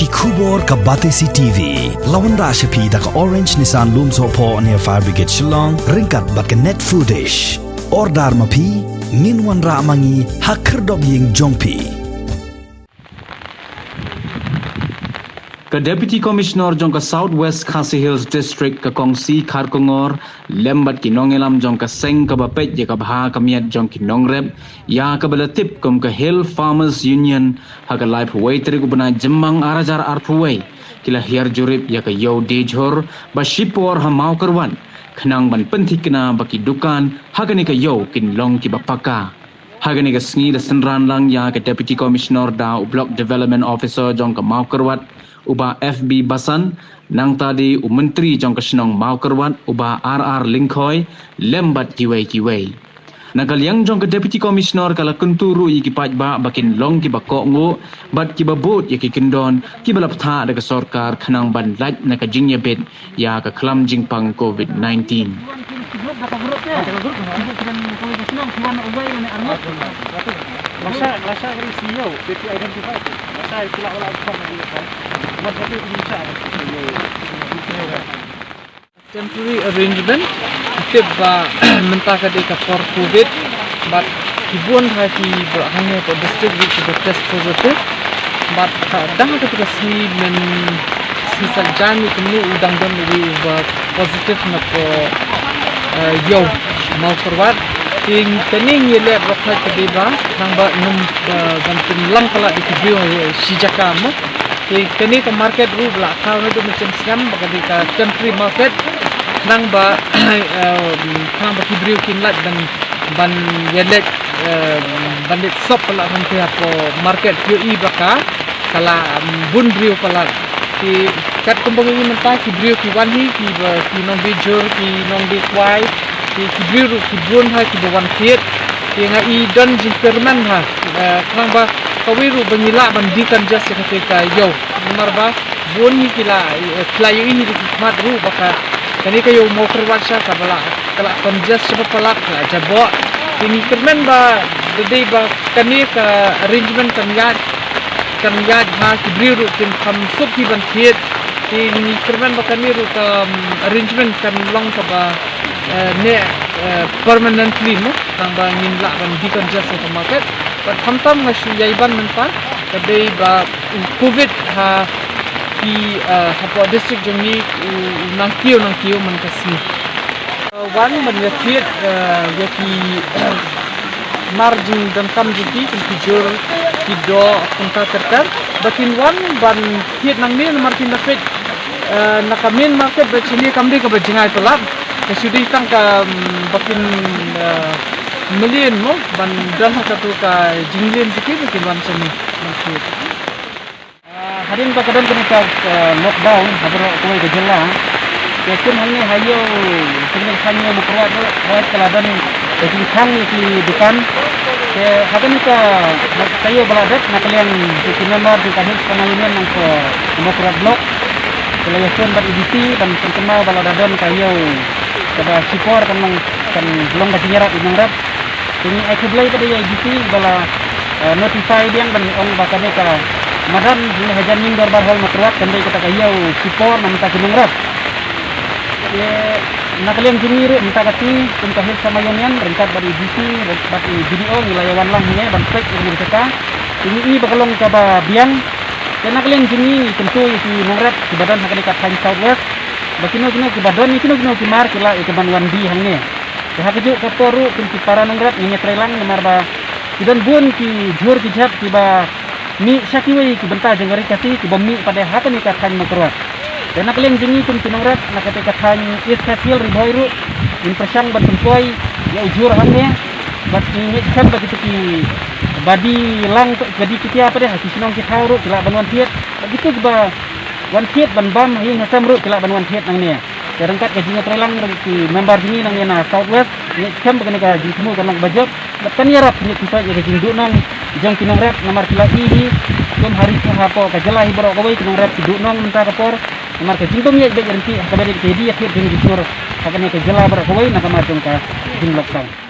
Kubor ka Batesi TV. Lawan Rashapi da ka Orange Nissan Lumso po near Fire Brigade Shillong. Ringkat bat ka net footage. Ordar mapi. Minwan ra mangi hakerdog ying jongpi. Ka Deputy Commissioner jong ka Southwest Khasi Hills District ka Kongsi Kharkongor lembat kinongelam jong ka Seng ka Bapet ya ka Bha kamiat jong kinongrep ya ka balatip kom ka Hill Farmers Union ha ka life waiter ku bana jemang arajar arpuway kila hiar jurip ya ka yo dejhor ba shipor ha mau kerwan khnang ban penthi kena baki dukan ha ka ni ka yo kinlong ki bapaka Hagani ka sngi da senran lang ya ka Deputy Commissioner da Block Development Officer jong ka mau kerwat uba FB Basan nang tadi Menteri jong ka Senong mau kerwat uba RR Lingkhoy lembat kiway nagaliang jong ka Deputy Commissioner kala kunturu i ki pajba bakin long ki bakok ngo bat ki babot ya ki kendon ki balap tha da ka sarkar khanang ban laj na ka jingya bet ya ka klam jingpang COVID-19 Masa dari CEO BP identify masa itulah olah kan masa itu bisa temporary arrangement tiba mentah ketika for COVID but hibun hati hanya pada district which the test positive but dah ketika si sajami kemu udang dan lebih positif nak yo mau forward ting tening yele rokha kediba nang ba num bantin lang kala dikibyo si jakam ting teni ka market ru la ka no macam siam bagadi ka country market nang ba kibrio kinlat dan ban yele bandit sop la han ti apo market yo I baka kala bun brio pala ti kat kumbang ini mentah kibrio ki wanhi ki nong bijur ki nong bikwai kibir kibun ha kibawan kiet yang I don jingkerman ha kang ba kawiru banyila bandikan jas ketika yo nomor ba bun kila klayu ini di mat ru baka kani kayo mo kerwasha kabala kala konjas sebab palak jabo ini kerman ba dei ba kani ka arrangement kan yad ha kibiru kin khamsup ki ban kiet ini kerman ba kani ru ka arrangement kan long ka ba permanently no nang ba ngin la ban dikon jasa sa market but hamtam nga suyaiban menta kadai ba COVID ha ki hapo district jongi nang kiyo man kasi one man yakit yaki margin dan kam jiki kujur kido kunta terkar batin one ban kiet nang ni martin dapet nakamin market bachini kamdi ka bajingai tolap kasudi tang ka bakin million mo ban dah satu ka jinglin sikit bikin wan seni masih harin pa kadang kena lockdown habro kuai gejala kekin halne hayo tinggal khanyo mukrawat buat keladan jadi khang di dukan ke hadan ka kayo baladat nakalian di member di kahit panalunan ng mukrawat blok kelayasan bar edisi dan terkenal baladadon kayo kada sipor kan belum kasih nyarat inang rap ini akiblay pada yang gitu bala notify dia dan on bakane ka madan ini hajan ning dor barhol matruat kandai kata kayau sipor namta inang rap ye nakalian jingir minta kati untuk hil sama yonian renkat bari edisi renkat video nilayawan lang nya ban spek ini kita ini bakalong coba biang dan nakalian jingi tentu isi ngrap di badan hakani ka Southwest bakino ki badon kino ki mar kila ke banwan di hangne ha keju ka toru kinti para nangrat nya trelang nomor ba idan bun ki jur ki jap ki ba mi sakiwe ki benta jengari kasi ki bommi pada hakani ka kan makruat dan nakalian jingi kinti nangrat nakate ka kan is kasil riboiru in persang ban tempoi ya ujur hangne bat ni kan begitu ki badi lang jadi kita apa deh sinong ki tauru kila banwan tiet begitu ba wan tiet ban bam hi ngasam ru kila ban wan tiet nang ni rengkat ka jinga trelang ki member jingi nang na Southwest ni kam begini ka jingu kan bajot kan yarap ni kita jadi jindu nang jang kinong rap nomor kila hi kum hari ko hapo ka jala hi boro ko bai kinong rap du nang menta ka por nomor ka jingtung ye be renti ka bari ke dia tiet jingi sur ka ka jala boro ko bai na ka ma ka jing lockdown